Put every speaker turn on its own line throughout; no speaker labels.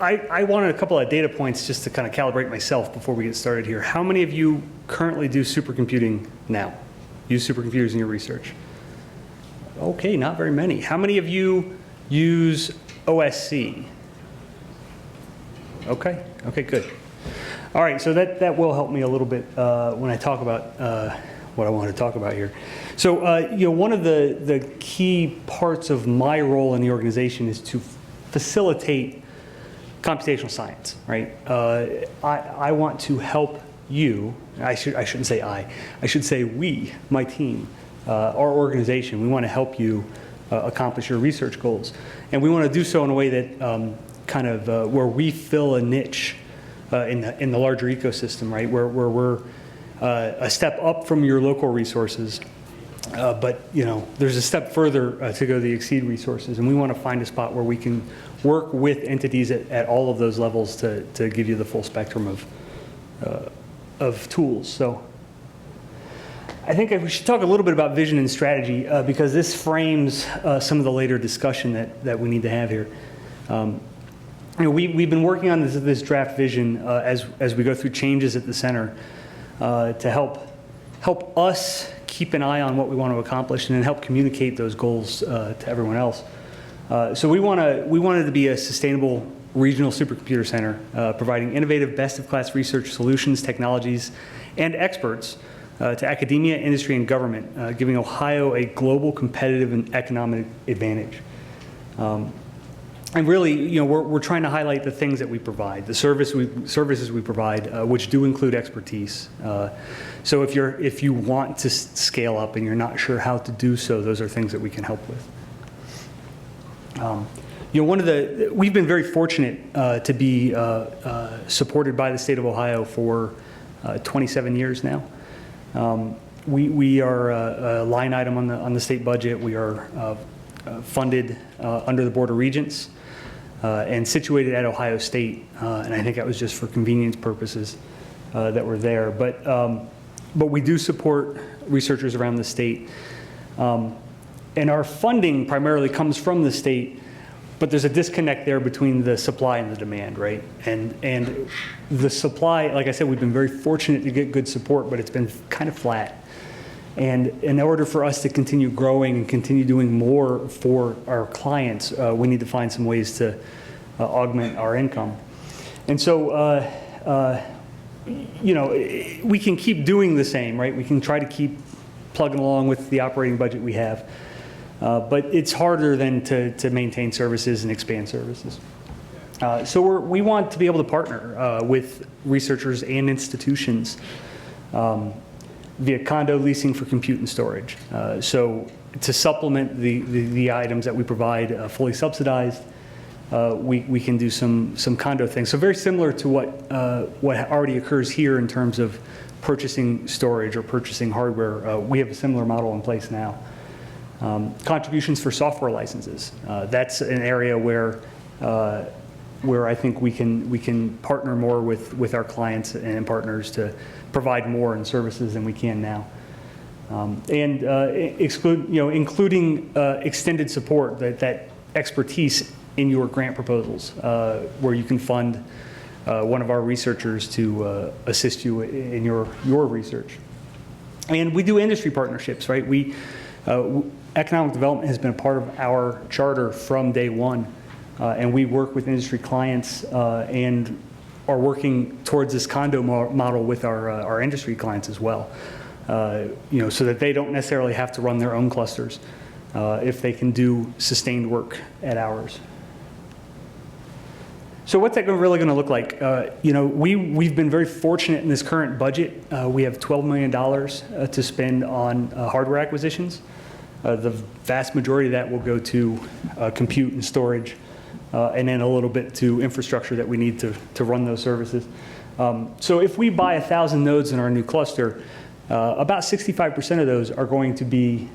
I wanted a couple of data points just to kind of calibrate myself before we get started here. How many of you currently do supercomputing now? Use supercomputers in your research? Okay, not very many. How many of you use OSC? Okay, good. All right, so that will help me a little bit when I talk about what I want to talk about here. So, one of the key parts of my role in the organization is to facilitate computational science, right? I want to help you. I shouldn't say I should say we, my team, our organization. We want to help you accomplish your research goals, and we want to do so in a way that where we fill a niche in the larger ecosystem, right? Where we're a step up from your local resources, but there's a step further to go to the exceed resources, and we want to find a spot where we can work with entities at all of those levels to give you the full spectrum of tools. So I think we should talk a little bit about vision and strategy because this frames some of the later discussion that we need to have here. We've been working on this draft vision as we go through changes at the center to help us keep an eye on what we want to accomplish and then help communicate those goals to everyone else. So we wanted to be a sustainable regional supercomputer center, providing innovative, best-of-class research solutions, technologies, and experts to academia, industry, and government, giving Ohio a global competitive and economic advantage. And really, we're trying to highlight the things that we provide, the services we provide, which do include expertise. So if you want to scale up and you're not sure how to do so, those are things that we can help with. We've been very fortunate to be supported by the state of Ohio for 27 years now. We are a line item on the state budget. We are funded under the Board of Regents and situated at Ohio State. And I think that was just for convenience purposes that we're there. But we do support researchers around the state. And our funding primarily comes from the state, but there's a disconnect there between the supply and the demand, right? And the supply, like I said, we've been very fortunate to get good support, but it's been kind of flat. And in order for us to continue growing and continue doing more for our clients, we need to find some ways to augment our income. And so, we can keep doing the same, right? We can try to keep plugging along with the operating budget we have. But it's harder than to maintain services and expand services. So we want to be able to partner with researchers and institutions via condo leasing for compute and storage. So to supplement the items that we provide fully subsidized, we can do some condo things. So very similar to what already occurs here in terms of purchasing storage or purchasing hardware. We have a similar model in place now. Contributions for software licenses. That's an area where I think we can partner more with our clients and partners to provide more in services than we can now. Including extended support, that expertise in your grant proposals, where you can fund one of our researchers to assist you in your research. And we do industry partnerships, right? Economic development has been a part of our charter from day one, and we work with industry clients and are working towards this condo model with our industry clients as well, so that they don't necessarily have to run their own clusters if they can do sustained work at ours. So what's that really going to look like? We've been very fortunate in this current budget. We have $12 million to spend on hardware acquisitions. The vast majority of that will go to compute and storage, and then a little bit to infrastructure that we need to run those services. So if we buy 1,000 nodes in our new cluster, about 65% of those are going to be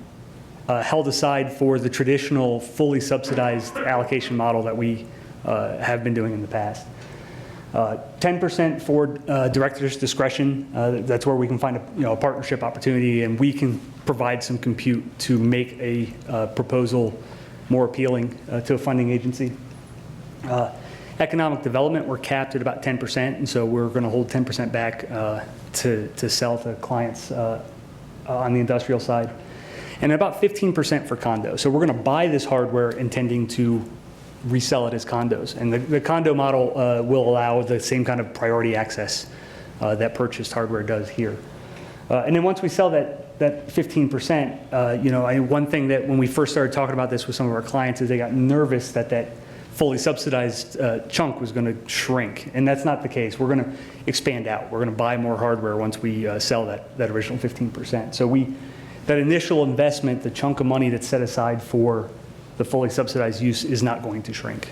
held aside for the traditional fully subsidized allocation model that we have been doing in the past. 10% for director's discretion. That's where we can find a partnership opportunity, and we can provide some compute to make a proposal more appealing to a funding agency. Economic development, we're capped at about 10%, and so we're going to hold 10% back to sell to clients on the industrial side, and about 15% for condos. So we're going to buy this hardware intending to resell it as condos, and the condo model will allow the same kind of priority access that purchased hardware does here. And then once we sell that 15%, one thing that when we first started talking about this with some of our clients is they got nervous that fully subsidized chunk was going to shrink, and that's not the case. We're going to expand out. We're going to buy more hardware once we sell that original 15%. So that initial investment, the chunk of money that's set aside for the fully subsidized use, is not going to shrink.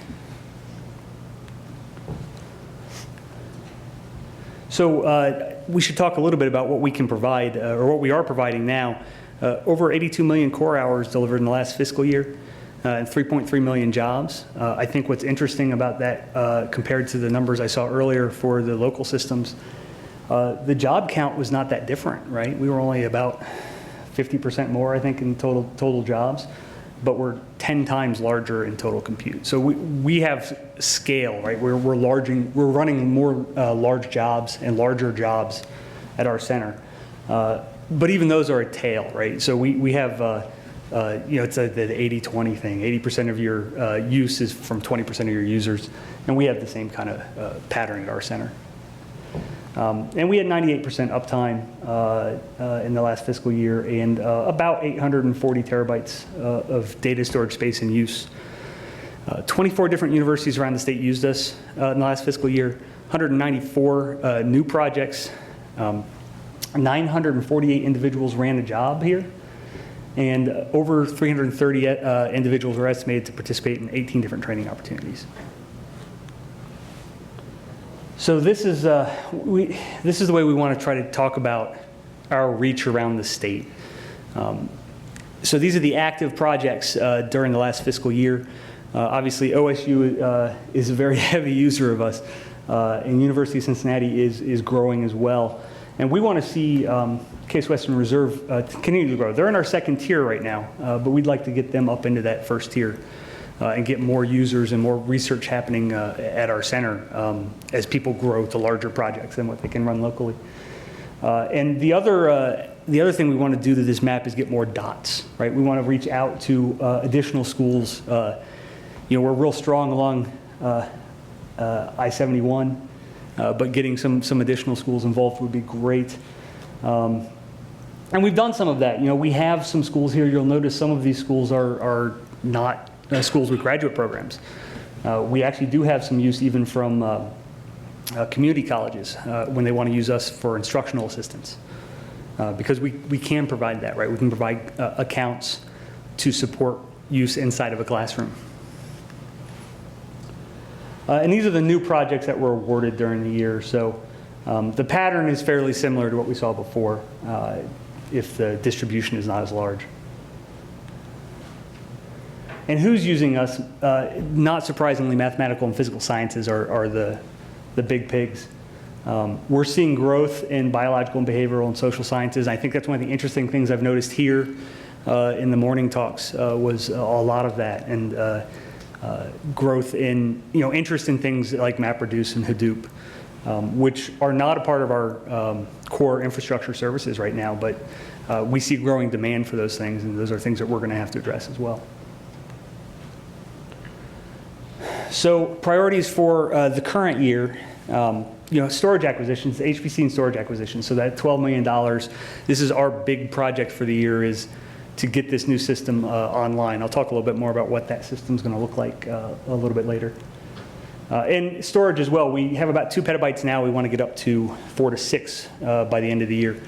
So we should talk a little bit about what we can provide, or what we are providing now. Over 82 million core hours delivered in the last fiscal year, and 3.3 million jobs. I think what's interesting about that compared to the numbers I saw earlier for the local systems, the job count was not that different, right? We were only about 50% more, I think, in total jobs, but we're 10 times larger in total compute. So we have scale, right? We're running more large jobs and larger jobs at our center. But even those are a tail, right? So we have, it's the 80-20 thing. 80% of your use is from 20% of your users, and we have the same kind of pattern at our center. And we had 98% uptime in the last fiscal year, and about 840 terabytes of data storage space in use. 24 different universities around the state used us in the last fiscal year, 194 new projects, 948 individuals ran a job here, and over 330 individuals were estimated to participate in 18 different training opportunities. So this is the way we want to try to talk about our reach around the state. So these are the active projects during the last fiscal year. Obviously, OSU is a very heavy user of us, and University of Cincinnati is growing as well. And we want to see Case Western Reserve continue to grow. They're in our second tier right now, but we'd like to get them up into that first tier. And get more users and more research happening at our center as people grow to larger projects than what they can run locally. And the other thing we want to do to this map is get more dots, right? We want to reach out to additional schools. We're real strong along I-71, but getting some additional schools involved would be great. And we've done some of that. We have some schools here. You'll notice some of these schools are not schools with graduate programs. We actually do have some use even from community colleges when they want to use us for instructional assistance, because we can provide that, right? We can provide accounts to support use inside of a classroom. And these are the new projects that were awarded during the year. So the pattern is fairly similar to what we saw before, if the distribution is not as large. And who's using us? Not surprisingly, mathematical and physical sciences are the big pigs. We're seeing growth in biological and behavioral and social sciences. I think that's one of the interesting things I've noticed here in the morning talks was a lot of that, and growth in interest in things like MapReduce and Hadoop, which are not a part of our core infrastructure services right now, but we see growing demand for those things, and those are things that we're going to have to address as well. So priorities for the current year, storage acquisitions, HPC and storage acquisitions. So that $12 million, this is our big project for the year, is to get this new system online. I'll talk a little bit more about what that system's going to look like a little bit later. And storage as well. We have about 2 petabytes now. We want to get up to 4 to 6 by the end of the year.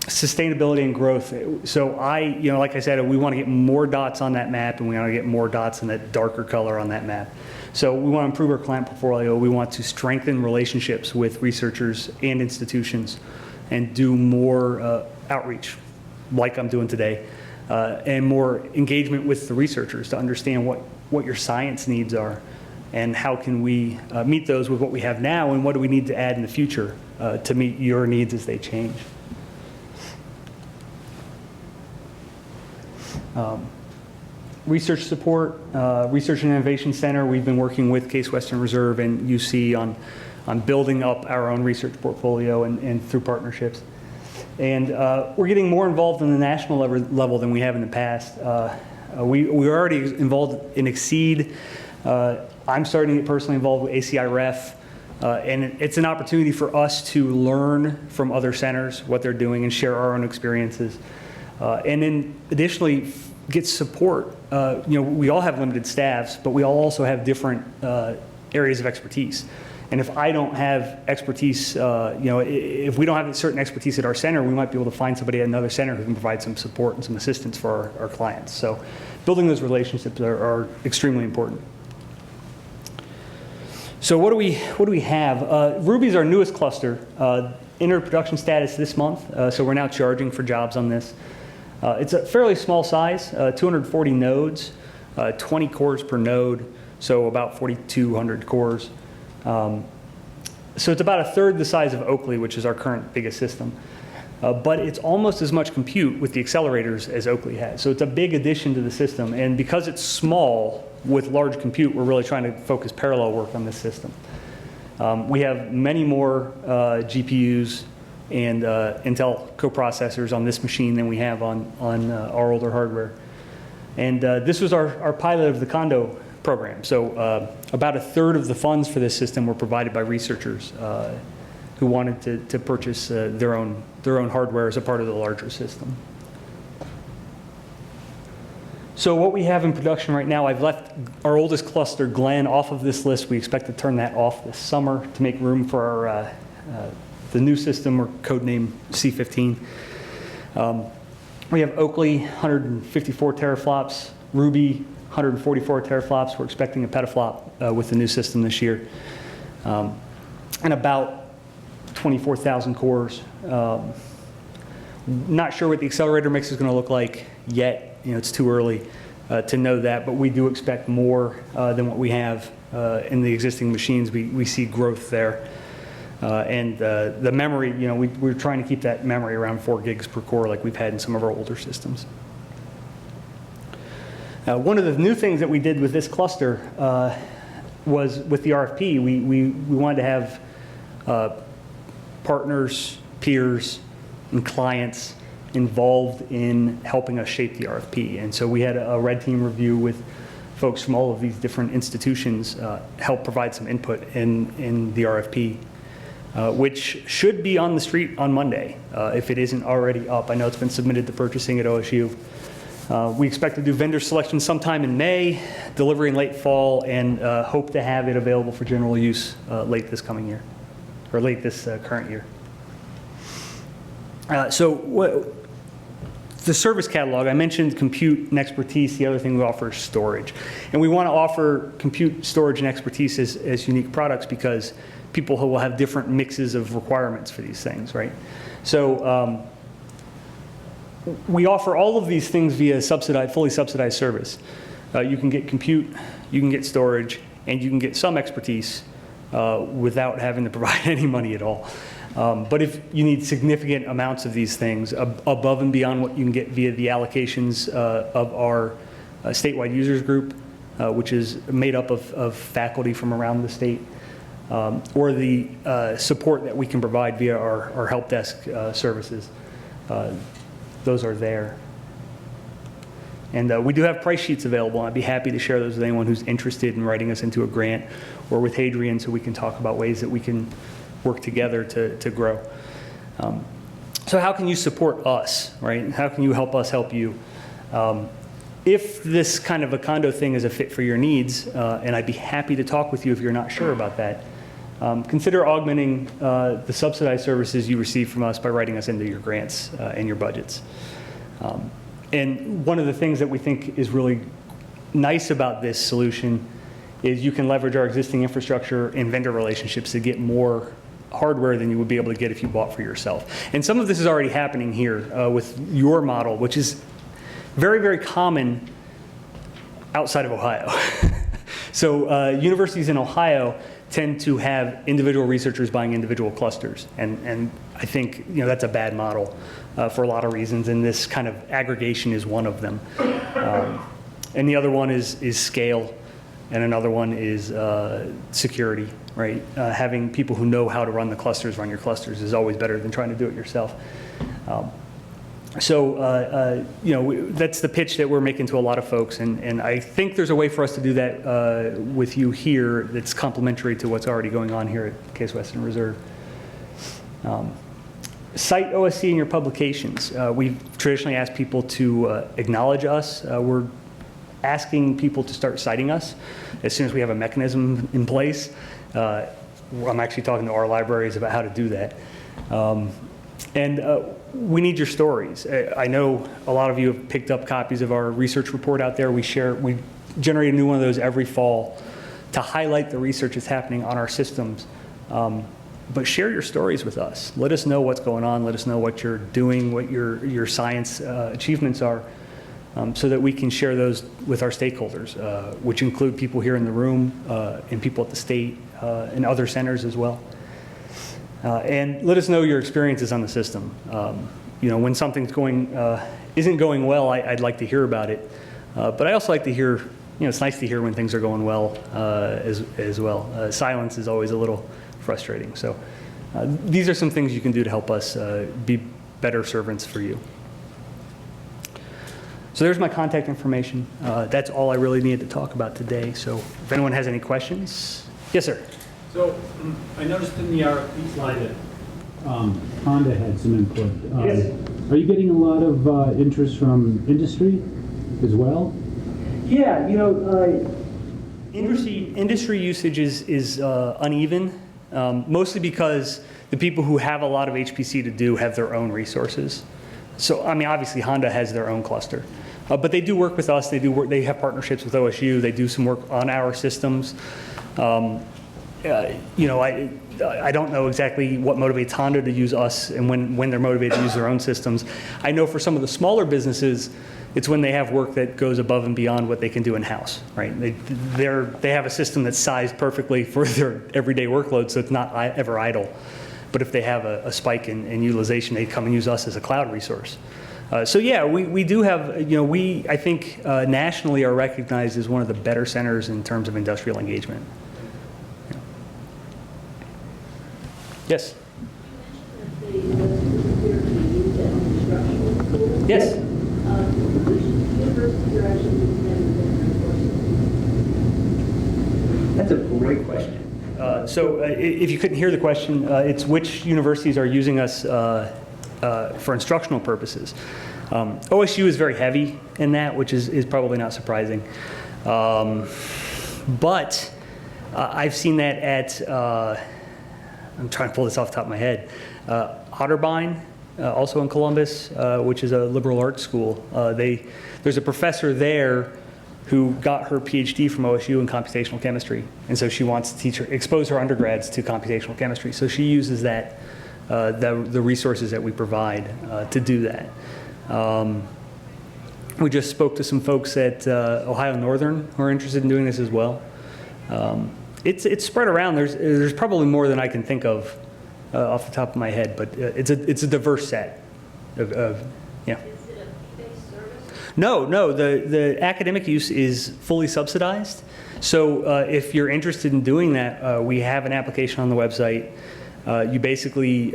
Sustainability and growth. So like I said, we want to get more dots on that map, and we want to get more dots in that darker color on that map. So we want to improve our client portfolio. We want to strengthen relationships with researchers and institutions and do more outreach, like I'm doing today, and more engagement with the researchers to understand what your science needs are and how can we meet those with what we have now, and what do we need to add in the future to meet your needs as they change. research support, Research and Innovation Center. We've been working with Case Western Reserve and UC on building up our own research portfolio and through partnerships. And we're getting more involved in the national level than we have in the past. We're already involved in Exceed. I'm starting to get personally involved with ACI Ref. And it's an opportunity for us to learn from other centers what they're doing and share our own experiences. And then additionally, get support. We all have limited staffs, but we all also have different areas of expertise. And if I don't have expertise, if we don't have certain expertise at our center, we might be able to find somebody at another center who can provide some support and some assistance for our clients. So building those relationships are extremely important. So what do we have? Ruby's our newest cluster. Entered production status this month, so we're now charging for jobs on this. It's a fairly small size, 240 nodes, 20 cores per node, so about 4,200 cores. So it's about a third the size of Oakley, which is our current biggest system. But it's almost as much compute with the accelerators as Oakley has. So it's a big addition to the system. And because it's small with large compute, we're really trying to focus parallel work on this system. We have many more GPUs and Intel coprocessors on this machine than we have on our older hardware. And this was our pilot of the condo program. So about a third of the funds for this system were provided by researchers who wanted to purchase their own hardware as a part of the larger system. So what we have in production right now, I've left our oldest cluster, Glen, off of this list. We expect to turn that off this summer to make room for our the new system, or codename C15. We have Oakley, 154 teraflops, Ruby, 144 teraflops. We're expecting a petaflop with the new system this year. And about 24,000 cores. Not sure what the accelerator mix is going to look like yet. It's too early to know that, but we do expect more than what we have in the existing machines. We see growth there. And the memory, we're trying to keep that memory around 4 gigs per core like we've had in some of our older systems. One of the new things that we did with this cluster was with the RFP, we wanted to have partners, peers, and clients involved in helping us shape the RFP. And so we had a red team review with folks from all of these different institutions help provide some input in the RFP, which should be on the street on Monday, if it isn't already up. I know it's been submitted to purchasing at OSU. We expect to do vendor selection sometime in May, delivery in late fall, and hope to have it available for general use late this coming year, or late this current year. The service catalog, I mentioned compute and expertise. The other thing we offer is storage. And we want to offer compute, storage, and expertise as unique products because people will have different mixes of requirements for these things, right? So we offer all of these things via fully subsidized service. You can get compute, you can get storage, and you can get some expertise without having to provide any money at all. But if you need significant amounts of these things above and beyond what you can get via the allocations of our statewide users group, which is made up of faculty from around the state, or the support that we can provide via our help desk services, those are there. And we do have price sheets available. I'd be happy to share those with anyone who's interested in writing us into a grant, or with Hadrian, so we can talk about ways that we can work together to grow. So how can you support us, right? How can you help us help you? If this kind of a condo thing is a fit for your needs, and I'd be happy to talk with you if you're not sure about that, consider augmenting the subsidized services you receive from us by writing us into your grants and your budgets. And one of the things that we think is really nice about this solution is you can leverage our existing infrastructure and vendor relationships to get more hardware than you would be able to get if you bought for yourself. And some of this is already happening here with your model, which is very, very common outside of Ohio. So universities in Ohio tend to have individual researchers buying individual clusters. And I think that's a bad model for a lot of reasons, and this kind of aggregation is one of them. And the other one is scale, and another one is security, right? Having people who know how to run the clusters run your clusters is always better than trying to do it yourself. That's the pitch that we're making to a lot of folks, and I think there's a way for us to do that with you here that's complementary to what's already going on here at Case Western Reserve. Cite OSC in your publications. We've traditionally asked people to acknowledge us. We're asking people to start citing us as soon as we have a mechanism in place. I'm actually talking to our libraries about how to do that. We need your stories. I know a lot of you have picked up copies of our research report out there. We generate a new one of those every fall to highlight the research that's happening on our systems. But share your stories with us. Let us know what's going on. Let us know what you're doing, what your science achievements are, so that we can share those with our stakeholders, which include people here in the room and people at the state and other centers as well. And let us know your experiences on the system. When something's isn't going well, I'd like to hear about it. But I also like to hear, it's nice to hear when things are going well as well. Silence is always a little frustrating. So these are some things you can do to help us be better servants for you. So there's my contact information. That's all I really needed to talk about today. So if anyone has any questions. Yes, sir.
So I noticed in the RFP slide that Honda had some input.
Yes.
Are you getting a lot of interest from industry as well?
Yeah, industry usage is uneven, mostly because the people who have a lot of HPC to do have their own resources. So, I mean, obviously Honda has their own cluster, but they do work with us. They have partnerships with OSU. They do some work on our systems. I don't know exactly what motivates Honda to use us and when they're motivated to use their own systems. I know for some of the smaller businesses, it's when they have work that goes above and beyond what they can do in-house, right? They have a system that's sized perfectly for their everyday workload, so it's not ever idle. But if they have a spike in utilization, they come and use us as a cloud resource. So yeah, we do have, I think nationally are recognized as one of the better centers in terms of industrial engagement. Yeah. Yes?
You mentioned that the supercomputer can be used as an instructional tool.
Yes?
Which universities are actually using them in their courses?
That's a great question. If you couldn't hear the question, it's which universities are using us for instructional purposes. OSU is very heavy in that, which is probably not surprising. But I've seen that at, I'm trying to pull this off the top of my head, Otterbein, also in Columbus, which is a liberal arts school. There's a professor there who got her PhD from OSU in computational chemistry, and so she wants to expose her undergrads to computational chemistry. So she uses that, the resources that we provide to do that. We just spoke to some folks at Ohio Northern who are interested in doing this as well. It's spread around. There's probably more than I can think of off the top of my head, but it's a diverse set of yeah.
Is it a fee-based service?
No, the academic use is fully subsidized. So if you're interested in doing that, we have an application on the website. You basically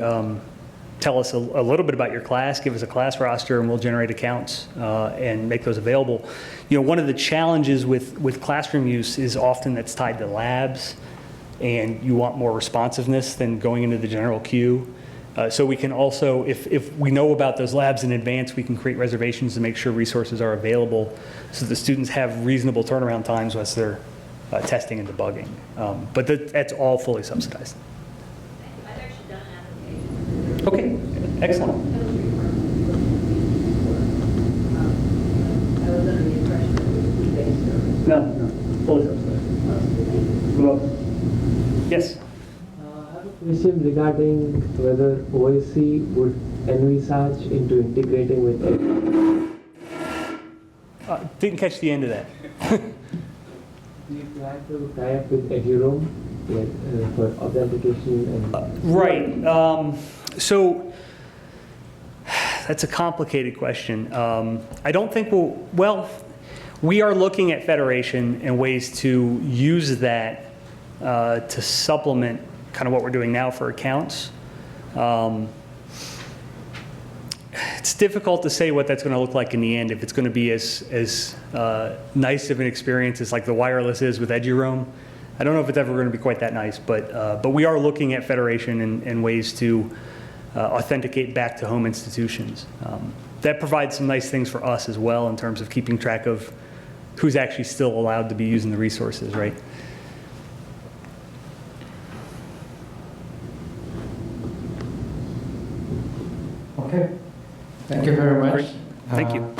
tell us a little bit about your class, give us a class roster, and we'll generate accounts and make those available. One of the challenges with classroom use is often that's tied to labs, and you want more responsiveness than going into the general queue. So we can also, if we know about those labs in advance, we can create reservations to make sure resources are available so the students have reasonable turnaround times once they're testing and debugging. But that's all fully subsidized.
I've actually done an application.
Okay, excellent.
I was under the impression that it was a fee-based service.
No, fully subsidized. Well, yes?
I have a question regarding whether OSC would envisage into integrating with it.
Didn't catch the end of that.
Do you plan to tie up with Eduroam for authentication and
Right. So that's a complicated question. I don't think We are looking at federation and ways to use that to supplement kind of what we're doing now for accounts. It's difficult to say what that's going to look like in the end, if it's going to be as nice of an experience as like the wireless is with EduRoam. I don't know if it's ever going to be quite that nice, but we are looking at federation and ways to authenticate back to home institutions. That provides some nice things for us as well in terms of keeping track of who's actually still allowed to be using the resources, right?
Okay. Thank you very much.
Great. Thank you.